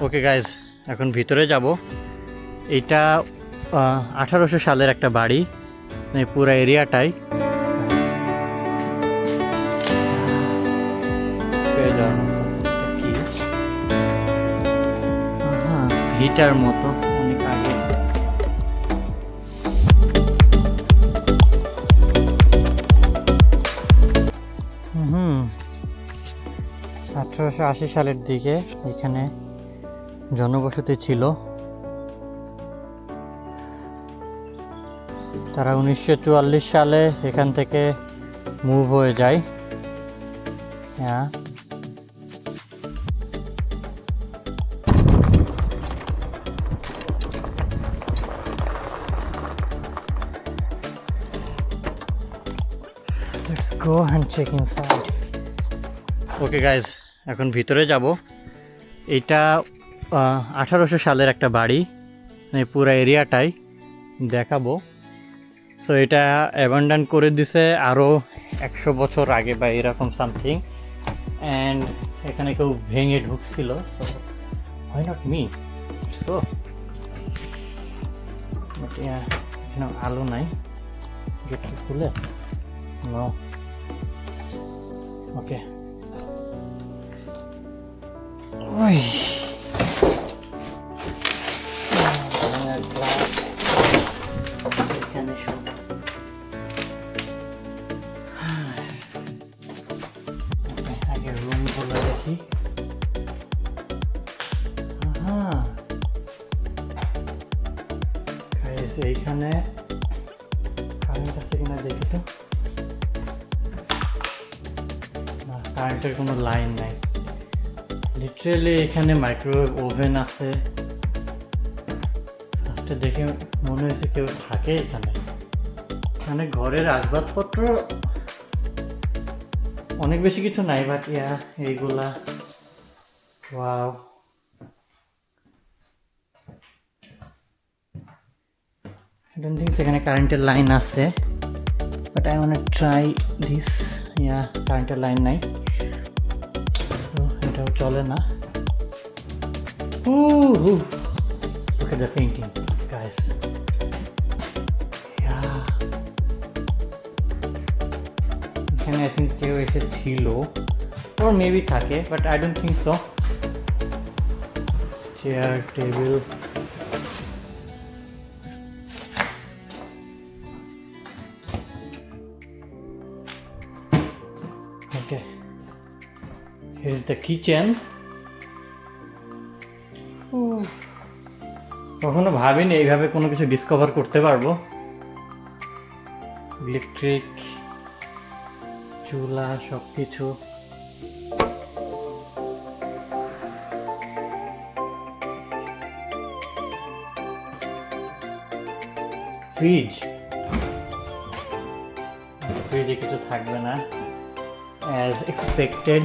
Okay guys, এখন ভিতরে যাব। এটা 1800 সালের একটা বাড়ি, মানে পুরো এরিয়াটাই কি ভিটার মতো অনেক আগে। হুম 1880 সালের দিকে এখানে জনবসতি ছিল। তারা 1944 সালে এখান থেকে মুভ হয়ে যায়। হ্যাঁ, let's go and check inside. Okay guys, এখন ভিতরে যাব। এটা 1800 সালের একটা বাড়ি, মানে পুরো এরিয়াটাই দেখাবো। সো এটা অ্যাবান্ডন করে দিছে আরও 100 বছর আগে বা এরকম সামথিং। অ্যান্ড এখানে কেউ ভেঙে ঢুকছিল। So why not me, so এখানে আলো নাই, গেটটা খুলে নো। ওকে, ওই গ্লাস এখানে সব। আগে রুমগুলো দেখি। এইখানে কারেন্ট আছে কিনা দেখি তো। না, কারেন্টের কোনো লাইন নাই। লিটারেলি এখানে মাইক্রোওয়েভ ওভেন আছে। ফার্স্টে দেখে মনে হয়েছে কেউ থাকে এখানে। মানে ঘরের আসবাবপত্র অনেক বেশি কিছু নাই, বাট এইগুলা ওয়াও। I don't think সেখানে কারেন্টের লাইন আছে, but I want try this. কারেন্টের লাইন নাই, সো এটাও চলে না। Look at the painting, guys. এখানে আই থিঙ্ক কেউ এসে ছিল, or maybe থাকে, but I don't think so. Chair, table, okay. Here's the kitchen. কখনো ভাবিনি এইভাবে কোনো কিছু ডিসকভার করতে পারবো। ইলেকট্রিক চুলা, সব কিছু। ফ্রিজ, ফ্রিজে কিছু থাকবে না as expected.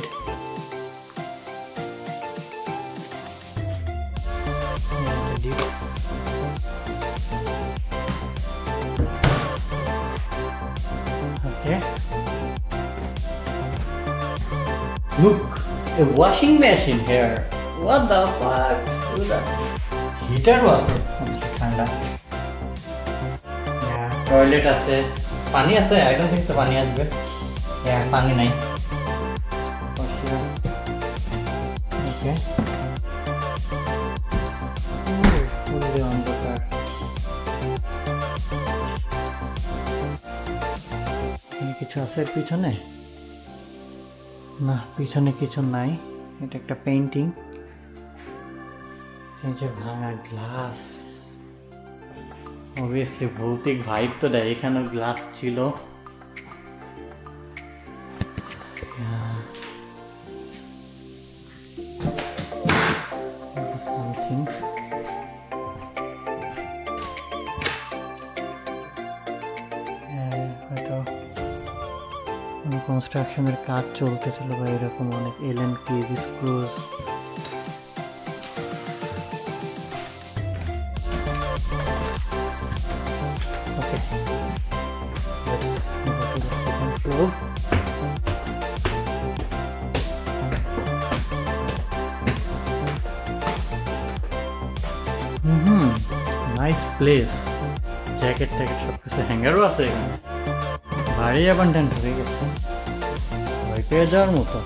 Okay. Look, a washing machine here. What the fuck? Heater আছে ঠান্ডা। টয়লেট আছে, পানি আছে। I don't think so পানি আসবে। পানি নাই। Okay. ফুললি অন্ধকার। কিছু আছে পিছনে? না, পিছনে কিছু নাই। এটা একটা পেইন্টিং। এই যে ভাঙা গ্লাস, অবভিয়াসলি ভৌতিক ভাইব তো দেয়। এখানেও গ্লাস ছিল। Something. হয়তো কোনো কনস্ট্রাকশনের কাজ চলতেছিল বা এরকম। অনেক Allen keys, screws. Okay, let's go to the second floor. Hmm, nice place. Jacket ট্যাকেট সব কিছু, হ্যাঙ্গারও আছে এখানে। ভারী অ্যাবান্ডেন্ট হয়ে গেছে, ভয় পেয়ে যাওয়ার মতো।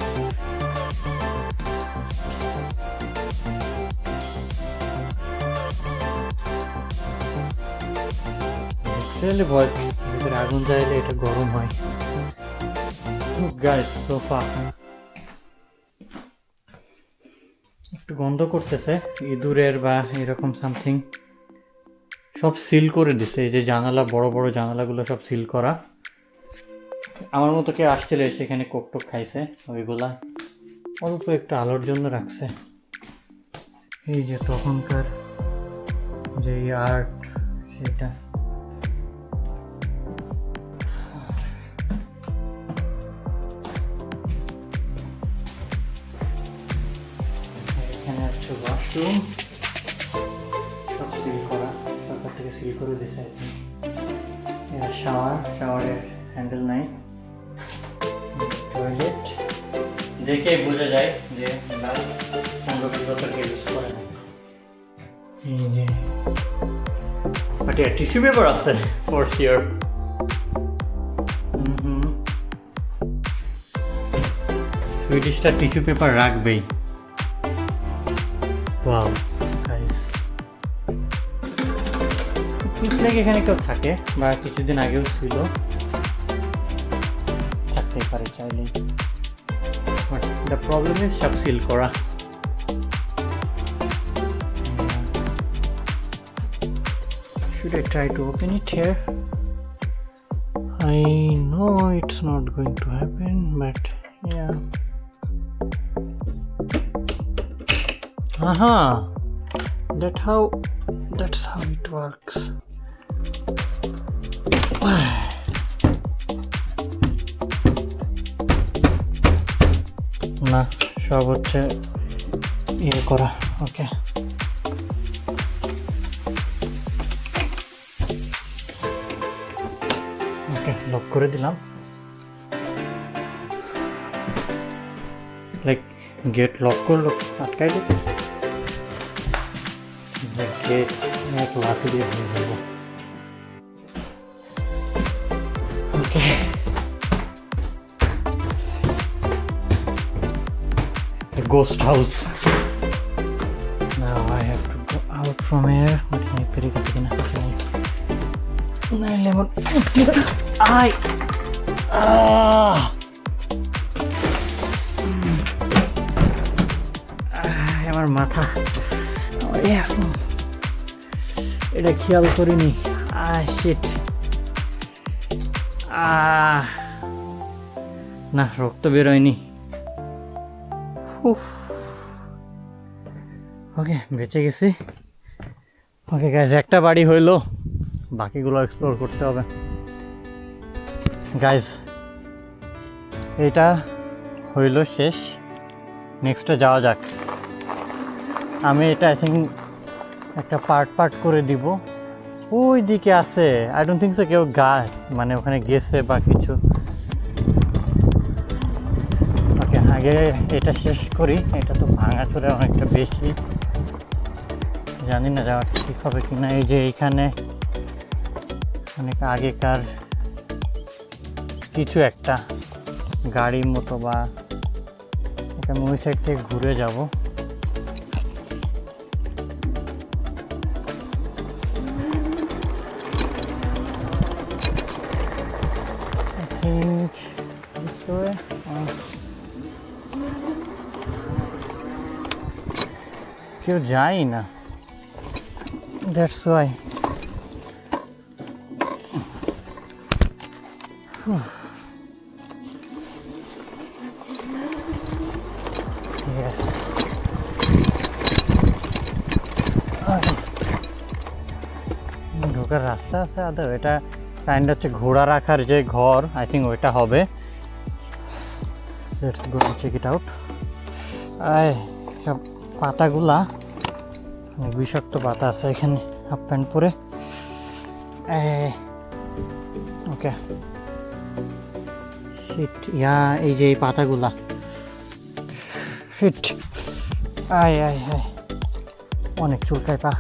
লিটারালি ভয়, ভিতরে আগুন চাইলে এটা গরম হয়। গাইস, সোফা একটু গন্ধ করতেছে, ইঁদুরের বা এরকম সামথিং। সব সিল করে দিছে, এই যে জানালা, বড় বড় জানালাগুলো সব সিল করা। আমার মতো কেউ আসছিল, সেখানে কোক টোক খাইছে, ওইগুলা অল্প একটু আলোর জন্য রাখছে। এই যে তখনকার যে আর্ট, সেটা এখানে হচ্ছে ওয়াশরুম, সব সিল করা, সরকার থেকে সিল করে দিছে। শাওয়ার, শাওয়ারের হ্যান্ডেল নাই। টয়লেট দেখেই বোঝা যায় যে লাল 15-20 বছর কেউ ইউজ করে না। এই যে বাট টিস্যু পেপার আছে ফর শিওর। সুইডিশটা টিস্যু পেপার রাখবেই। ওয়াও গাইস, পিছনে এখানে কেউ থাকে বা কিছুদিন আগেও ছিল, থাকতেই পারে চাইলেই। বাট দ্য প্রবলেম ইজ সব সিল করা। Should I try to open it here? I know it's not going to happen, but yeah. Aha, that's how it works. না, সব হচ্ছে ইয়ে করা। ওকে, ওকে, লক করে দিলাম। লাইক গেট লক করলো, আটকাই দিল গেট, এক লাঠি দিয়ে ভেঙে ফেলবো। ওকে, ghost house. Now I have to go out from here. But I peri kasi kina. Naile mo. Ay. আমার মাথা, এটা খেয়াল করিনি। শিট। না, রক্ত বেরোয়নি। ওকে, বেঁচে গেছি। ওকে গাইজ, একটা বাড়ি হইলো, বাকিগুলো এক্সপ্লোর করতে হবে। গাইজ, এটা হইল শেষ, নেক্সটে যাওয়া যাক। আমি এটা আই থিঙ্ক একটা পার্ট পার্ট করে দিব। ওই দিকে আছে, আই ডোন্ট থিঙ্ক সো কেউ মানে ওখানে গেছে বা কিছু। ওকে, আগে এটা শেষ করি। এটা তো ভাঙাচোরা অনেকটা বেশি, জানি না যাওয়া ঠিক হবে কি না। এই যে এইখানে অনেক আগেকার কিছু একটা গাড়ির মতো, বা এটা ওই সাইড থেকে ঘুরে যাব। কেউ যাই না, দ্যাটস ওয়াই। Yes. ঢোকার রাস্তা আছে আদৌ? এটা কাইন্ড হচ্ছে ঘোড়া রাখার যে ঘর, আই থিঙ্ক ওইটা হবে। Let's go check it out. সব পাতাগুলা বিষাক্ত পাতা আছে এখানে, হাফ প্যান্ট পরে। ওকে, শিট, এই যে এই পাতাগুলা, শিট, আয় অনেক চুলকায় পা।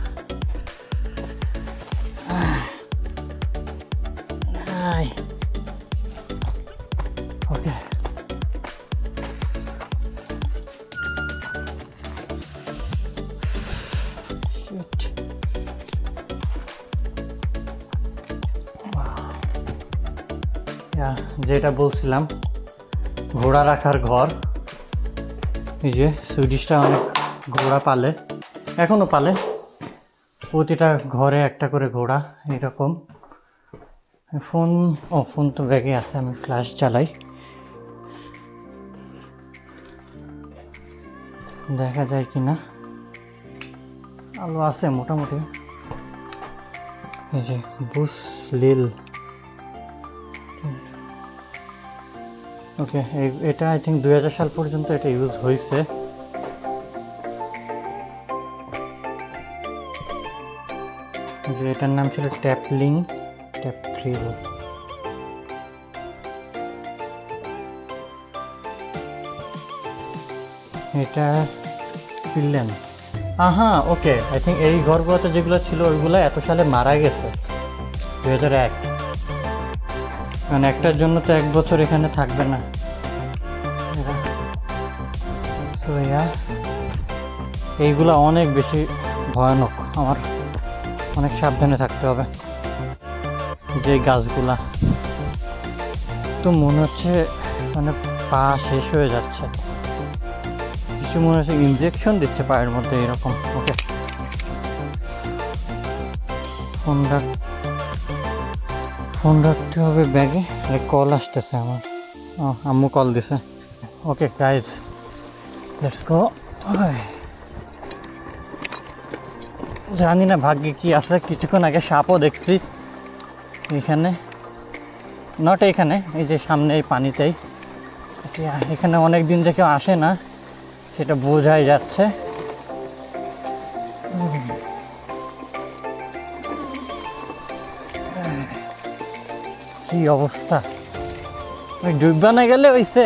যেটা বলছিলাম ঘোড়া রাখার ঘর। এই যে সুইডিশরা অনেক ঘোড়া পালে, এখনও পালে, প্রতিটা ঘরে একটা করে ঘোড়া এরকম। ফোন তো ব্যাগে আছে, আমি ফ্ল্যাশ চালাই, দেখা যায় কি না। আলো আছে মোটামুটি। এই যে বুস লিল, ওকে, এটা আই থিঙ্ক 2000 সাল পর্যন্ত এটা ইউজ হয়েছে। যে এটার নাম ছিল ট্যাপলিং ট্যাপলিং। এটা ফিনল্যান্ড। হ্যাঁ, ওকে, আই থিঙ্ক এই ঘরগুলোতে যেগুলো ছিল ওইগুলো এত সালে মারা গেছে, 2001। মানে একটার জন্য তো 1 বছর এখানে থাকবে না। সো এইগুলো অনেক বেশি ভয়ানক, আমার অনেক সাবধানে থাকতে হবে। যে গাছগুলা তো মনে হচ্ছে মানে পা শেষ হয়ে যাচ্ছে, কিছু মনে হচ্ছে ইনজেকশন দিচ্ছে পায়ের মধ্যে এরকম। ওকে, ফোন রাখতে হবে ব্যাগে। কল আসতেছে আমার, আম্মু কল দিছে। Okay guys, let's go. জানি না ভাগ্যে কি আছে, কিছুক্ষণ আগে সাপও দেখছি এখানে, নট এখানে, এই যে সামনে এই পানিতেই। এখানে অনেক দিন যে কেউ আসে না সেটা বোঝাই যাচ্ছে। কি অবস্থা, ওই ডুববা না গেলে ওইসে।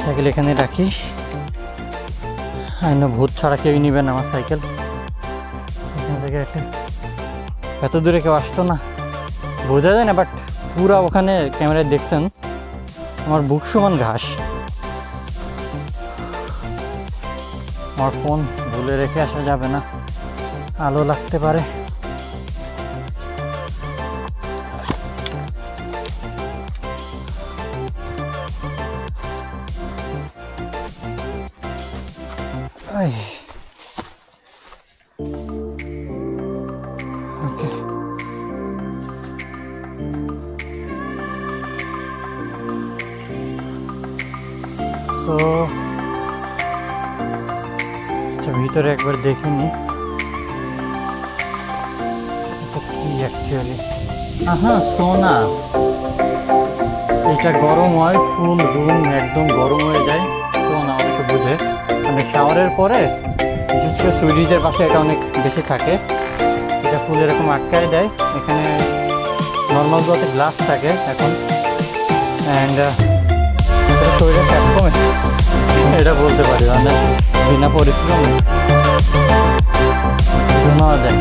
সাইকেল এখানে রাখি, আইনো ভূত ছাড়া কেউই নিবে না আমার সাইকেল। এখান থেকে একটা এত দূরে কেউ আসতো না, বোঝা যায় না, বাট পুরা ওখানে ক্যামেরায় দেখছেন আমার বুক সমান ঘাস। আমার ফোন ভুলে রেখে আসা যাবে না, আলো লাগতে পারে। ওকে, সো ভিতরে একবার দেখে নি কি অ্যাকচুয়ালি। হ্যাঁ, সোনা, এটা গরম হয়, ফুল রুম একদম গরম হয়ে যায়। সোনা অনেকে বুঝে, মানে শাওয়ারের পরে, বিশেষ করে সুইডিশের পাশে এটা অনেক বেশি থাকে। এটা ফুল এরকম আটকায় দেয়। এখানে নর্মাল গুলোতে গ্লাস থাকে এখন, অ্যান্ড শরীরে ফ্যাট কমে, এটা বলতে পারি, মানে বিনা পরিশ্রমে ঘুমাওয়া যায়।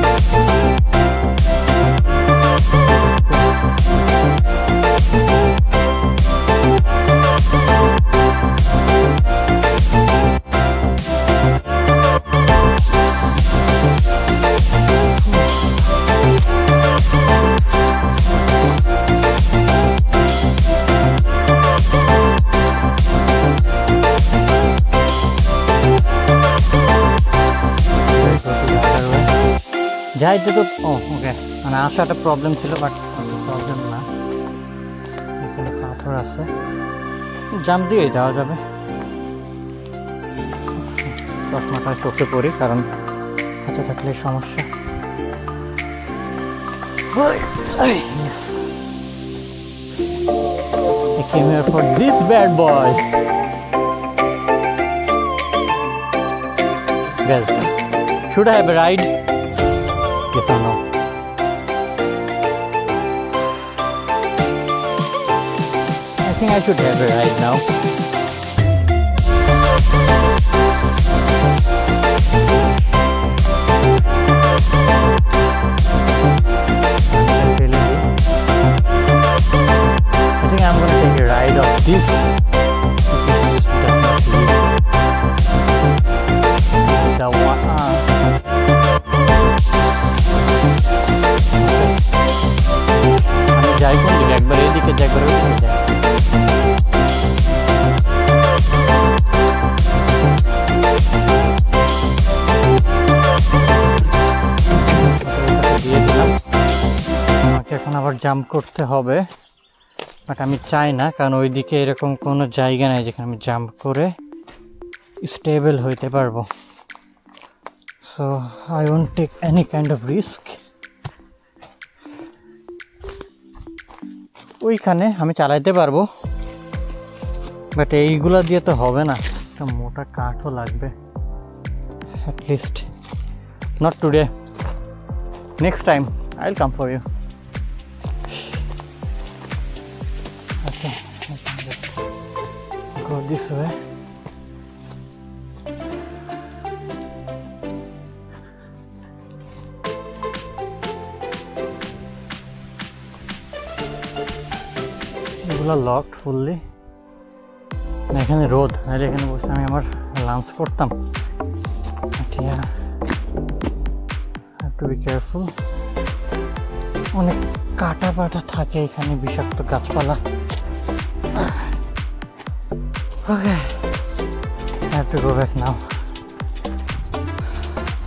যাইতে তো ওকে, মানে আসাটা প্রবলেম ছিল, বাট প্রবলেম না, এখানে পাথর আছে, জাম্প দিয়ে যাওয়া যাবে। চশমাটা চোখে পড়ি, কারণ হাতে থাকলে সমস্যা। Yes. I came here for this bad boy. Guys, should I have a ride? Yes or no? I think I should have a ride now. I think I'm gonna take a ride of this. It's আজকে যে একবার উঠে যায়। দিয়ে দিলাম। আমাকে এখন আবার জাম্প করতে হবে, বাট আমি চাই না, কারণ ওইদিকে এরকম কোনো জায়গা নেই যেখানে আমি জাম্প করে স্টেবল হইতে পারবো। So I won't take any kind of risk. ওইখানে আমি চালাইতে পারবো, বাট এইগুলা দিয়ে তো হবে না, একটা মোটা কাঠও লাগবে at least. Not today, next time I will come for you. Okay, go this way. এগুলো লকড ফুললি, এখানে রোদ, আর এখানে বসে আমি আমার লাঞ্চ করতাম। হ্যাভ টু বি কেয়ারফুল, অনেক কাটা পাটা থাকে এখানে, বিষাক্ত গাছপালা। Okay, have to go back now.